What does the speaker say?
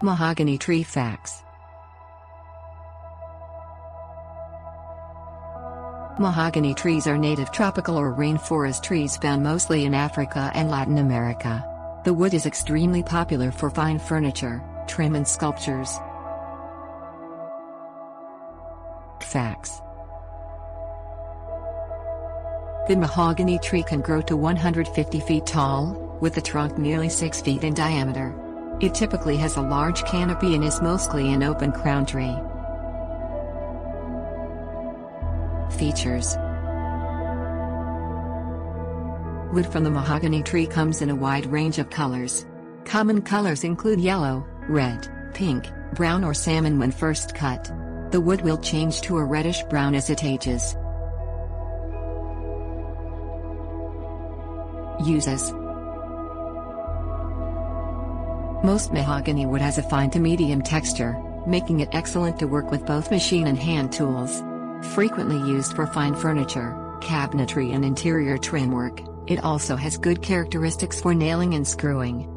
Mahogany Tree Facts. Mahogany trees are native tropical or rainforest trees found mostly in Africa and Latin America. The wood is extremely popular for fine furniture, trim and sculptures. Facts. The mahogany tree can grow to 150 feet tall, with the trunk nearly 6 feet in diameter. It typically has a large canopy and is mostly an open crown tree. Features. Wood from the mahogany tree comes in a wide range of colors. Common colors include yellow, red, pink, brown or salmon when first cut. The wood will change to a reddish-brown as it ages. Uses. Most mahogany wood has a fine to medium texture, making it excellent to work with both machine and hand tools. Frequently used for fine furniture, cabinetry and interior trim work, it also has good characteristics for nailing and screwing.